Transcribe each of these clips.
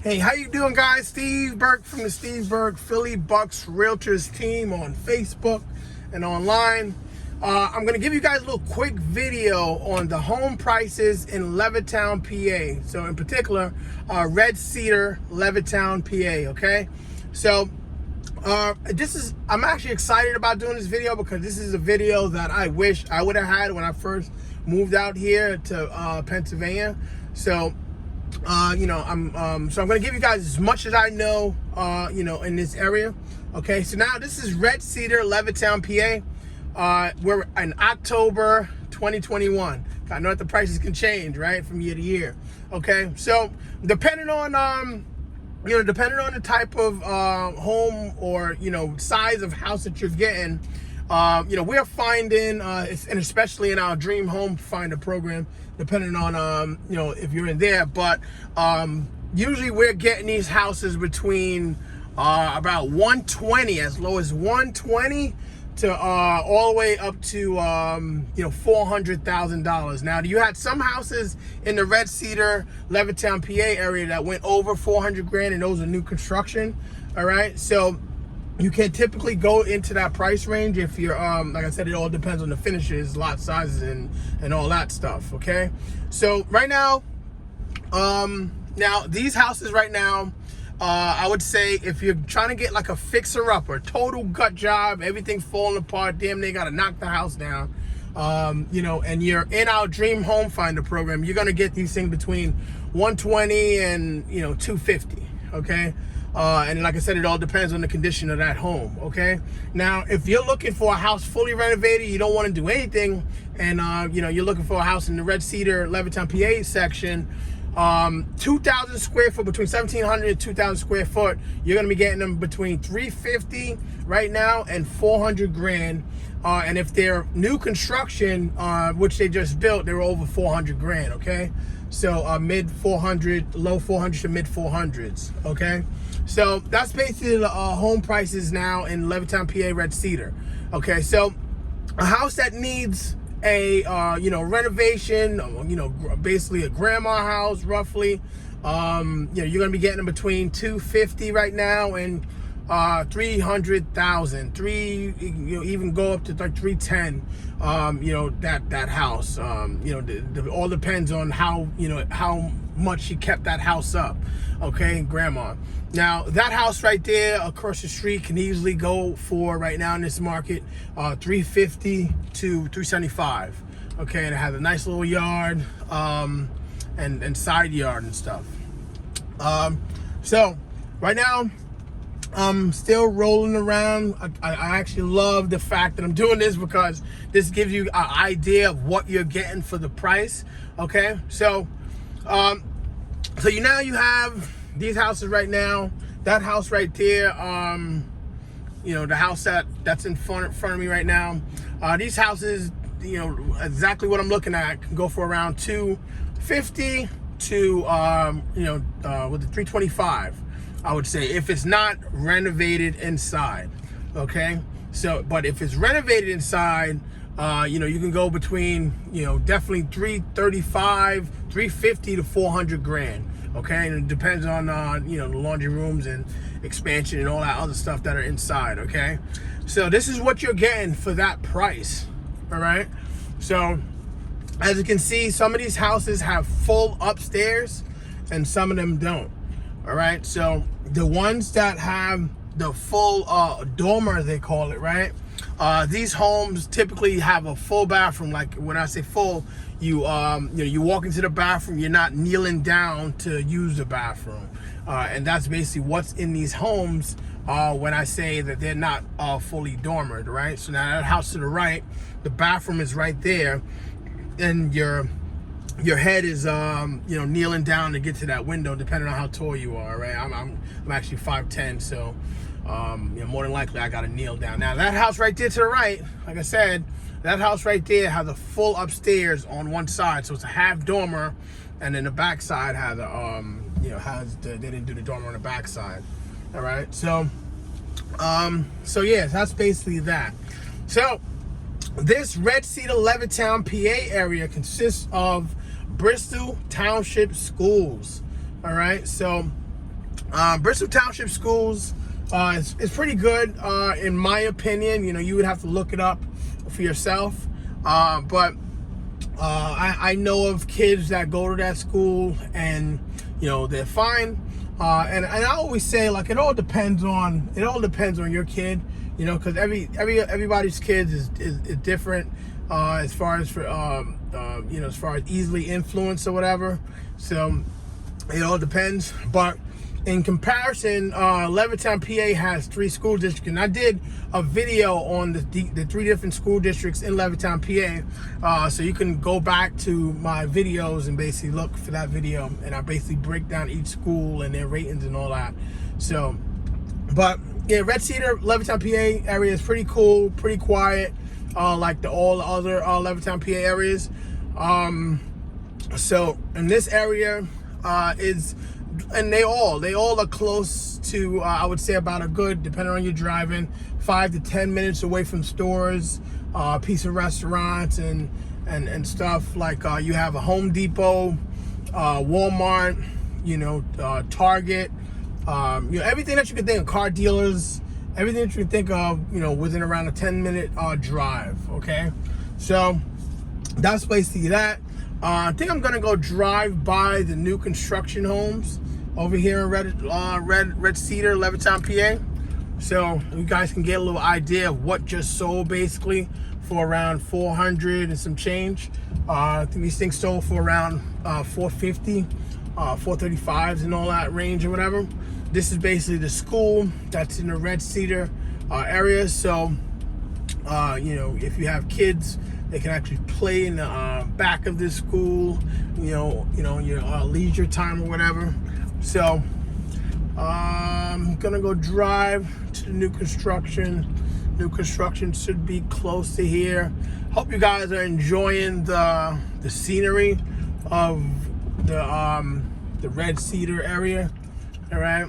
Hey, how you doing, guys? Steve Burke from the Steve Burke Philly Bucks Realtors team on Facebook and online. I'm going to give you guys a little quick video on the home prices in Levittown, PA. So in particular, Red Cedar, Levittown, PA, okay? So I'm actually excited about doing this video because this is a video that I wish I would have had when I first moved out here to Pennsylvania. So I'm gonna give you guys as much as I know, in this area. Okay, so now this is Red Cedar, Levittown, PA. We're in October 2021. I know that the prices can change, right, from year to year. Okay, so depending on the type of home or size of house that you're getting, we're finding, and especially in our Dream Home Finder program, depending on, if you're in there, but usually we're getting these houses between about 120, as low as 120 to all the way up to, $400,000. Now, you had some houses in the Red Cedar, Levittown, PA area that went over 400 grand, and those are new construction, all right? So you can typically go into that price range if you're, like I said, it all depends on the finishes, lot sizes, and all that stuff, okay? So right now, these houses right now, I would say if you're trying to get like a fixer-upper, total gut job, everything's falling apart, damn, they gotta knock the house down, and you're in our Dream Home Finder program, you're gonna get these things between 120 and 250, okay? And like I said, it all depends on the condition of that home, okay? Now, if you're looking for a house fully renovated, you don't want to do anything, and you're looking for a house in the Red Cedar, Levittown, PA section, 2,000 square foot, between 1,700 and 2,000 square foot, you're gonna be getting them between 350 right now and 400 grand. And if they're new construction, which they just built, they were over 400 grand, okay? So mid 400, low 400s to mid 400s, okay? So that's basically the home prices now in Levittown, PA, Red Cedar. Okay, so a house that needs a renovation, basically a grandma house, roughly, you're gonna be getting them between 250 right now and 300,000, even go up to like 310. That house, all depends on how much she kept that house up, okay, grandma. Now that house right there across the street can easily go for, right now in this market, 350 to 375, okay, and it has a nice little yard, and side yard and stuff. So right now I'm still rolling around. I actually love the fact that I'm doing this because this gives you an idea of what you're getting for the price, okay? So you have these houses right now. That house right there, the house that's in front of me right now. These houses, exactly what I'm looking at, can go for around 250 to with the 325. I would say, if it's not renovated inside, okay? So, but if it's renovated inside, you can go between, definitely 335, 350 to 400 grand, okay? And it depends on, the laundry rooms and expansion and all that other stuff that are inside, okay? So this is what you're getting for that price, all right? So as you can see, some of these houses have full upstairs and some of them don't. All right, so the ones that have the full dormer, they call it, right? These homes typically have a full bathroom. Like when I say full, you walk into the bathroom, you're not kneeling down to use the bathroom, and that's basically what's in these homes when I say that they're not fully dormered, right? So now that house to the right, the bathroom is right there, and your head is kneeling down to get to that window, depending on how tall you are, right? I'm actually 5'10", so more than likely I gotta kneel down. Now that house right there to the right, like I said, that house right there has a full upstairs on one side, so it's a half dormer, and then the back side has a they didn't do the dormer on the back side. All right, so yeah, that's basically that. So this Red Cedar, Levittown, PA area consists of Bristol Township schools. All right, so Bristol Township Schools is pretty good in my opinion. You know, you would have to look it up for yourself. But I know of kids that go to that school and, you know, they're fine. And I always say, like, it all depends on your kid, you know, because everybody's kids is different as far as for you know, as far as easily influenced or whatever. So it all depends. But in comparison, Levittown, PA has 3 school districts, and I did a video on the 3 different school districts in Levittown, PA. So you can go back to my videos and basically look for that video, and I basically break down each school and their ratings and all that. So, but yeah, Red Cedar, Levittown, PA area is pretty cool, pretty quiet, like all the other Levittown, PA areas. So in this area and they all are close to, I would say, about a good, depending on your driving, 5 to 10 minutes away from stores, piece of restaurants and stuff. Like you have a Home Depot, Walmart, you know, Target, you know, everything that you could think of, car dealers, everything that you can think of, you know, within around a 10-minute drive. Okay, so that's basically that. I think I'm gonna go drive by the new construction homes over here in Red Cedar, Levittown, PA. So you guys can get a little idea of what just sold, basically for around 400 and some change. I think these things sold for around 450, 435s and all that range or whatever. This is basically the school that's in the Red Cedar area. So you know, if you have kids, they can actually play in the back of this school, you know, your leisure time or whatever. So I'm gonna go drive to the new construction. New construction should be close to here. Hope you guys are enjoying the scenery of the Red Cedar area. All right,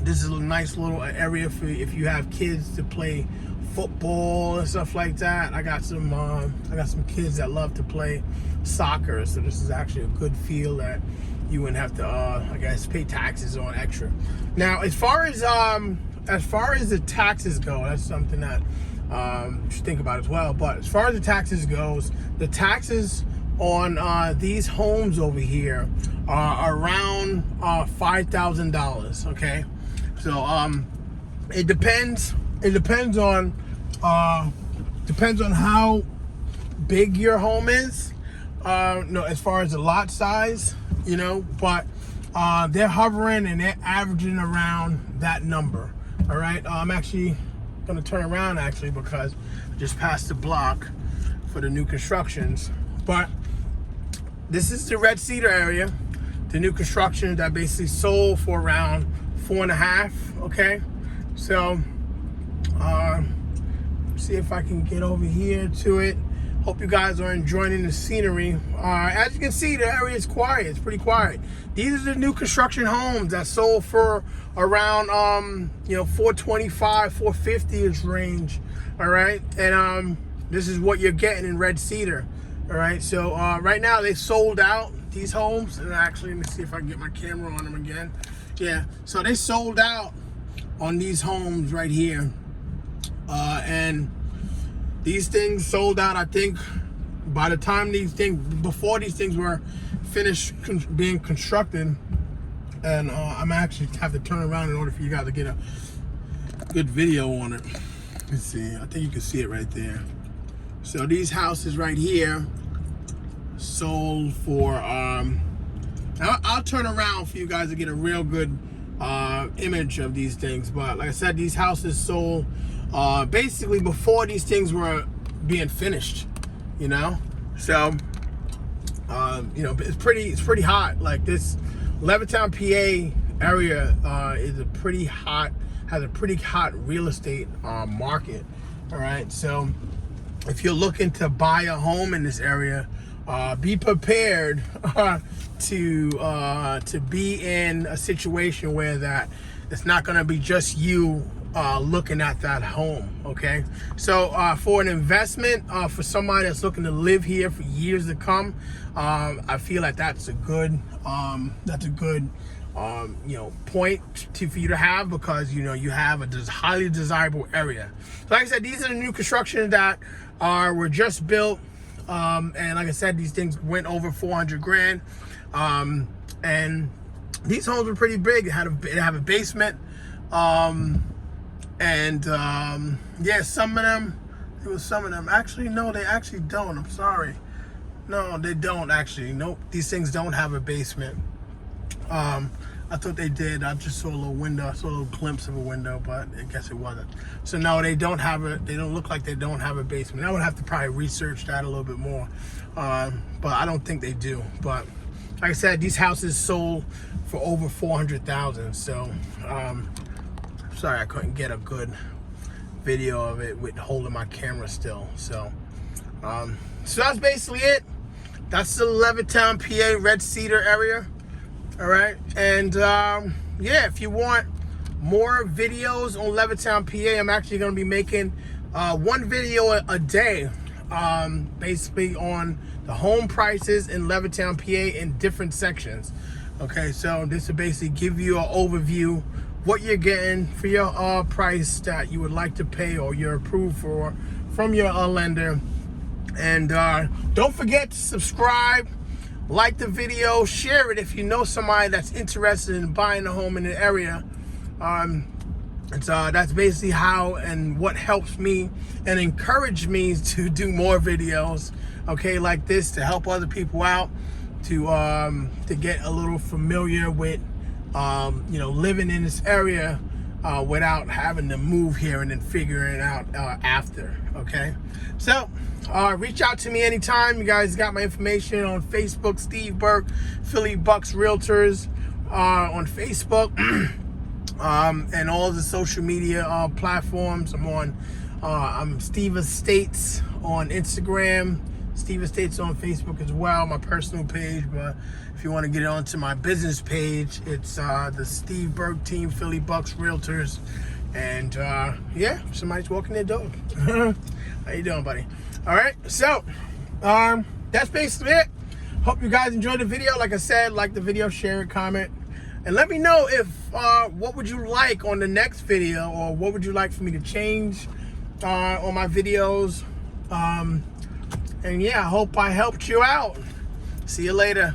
this is a nice little area for if you have kids to play football and stuff like that. I got some kids that love to play soccer, so this is actually a good field that you wouldn't have to I guess pay taxes on extra. Now as far as the taxes go, that's something that you should think about as well. But as far as the taxes goes, the taxes on these homes over here are around $5,000. Okay, so it depends on how big your home is, no, as far as the lot size, you know, but they're hovering and they're averaging around that number. All right, I'm actually gonna turn around actually because I just passed the block for the new constructions. But this is the Red Cedar area, the new construction that basically sold for around 4.5. Okay, so see if I can get over here to it. Hope you guys are enjoying the scenery. As you can see, the area is quiet. It's pretty quiet. These are the new construction homes that sold for around you know, 425, 450-ish range. All right, and this is what you're getting in Red Cedar. All right, so right now they sold out these homes. And actually, let me see if I can get my camera on them again. Yeah, so they sold out on these homes right here. And these things sold out, I think, by the time before these things were finished being constructed. And I'm actually have to turn around in order for you guys to get a good video on it. Let's see, I think you can see it right there. So these houses right here sold for, I'll turn around for you guys to get a real good image of these things. But like I said, these houses sold basically before these things were being finished, you know. So you know, it's pretty hot. Like this Levittown, PA area has a pretty hot real estate market. All right, so if you're looking to buy a home in this area, be prepared to be in a situation where that it's not going to be just you looking at that home. Okay, so for an investment, for somebody that's looking to live here for years to come, I feel like that's a good point for you to have, because you have a highly desirable area. So like I said, these are the new construction that were just built, and like I said, these things went over 400 grand, and these homes were pretty big. It have a basement, yeah, some of them actually, no, they actually don't. I'm sorry, no, they don't actually. Nope, these things don't have a basement. I thought they did. I just saw a little window. I saw a little glimpse of a window, but I guess it wasn't. So no, they don't have it. They don't look like they don't have a basement. I would have to probably research that a little bit more, but I don't think they do. But like I said, these houses sold for over 400,000. So sorry I couldn't get a good video of it with holding my camera still. So that's basically it. That's the Levittown, PA, Red Cedar area. All right, and yeah, if you want more videos on Levittown, PA, I'm actually going to be making one video a day, basically on the home prices in Levittown, PA, in different sections. Okay, so this will basically give you an overview what you're getting for your price that you would like to pay or you're approved for from your lender. And don't forget to subscribe. Like the video, share it if you know somebody that's interested in buying a home in the area. That's basically how and what helps me and encourage me to do more videos, okay, like this, to help other people out, to get a little familiar with living in this area without having to move here and then figuring it out after. Okay, so reach out to me anytime. You guys got my information on Facebook, Steve Burke, Philly Bucks Realtors on Facebook, and all the social media platforms. I'm Steve Estates on Instagram, Steve Estates on Facebook as well, my personal page. But if you want to get onto my business page, it's the Steve Burke Team, Philly Bucks Realtors. And yeah, somebody's walking their dog. How you doing, buddy? All right, so that's basically it. Hope you guys enjoyed the video. Like I said, like the video, share it, comment, and let me know if what would you like on the next video, or what would you like for me to change on my videos. And yeah, I hope I helped you out. See you later.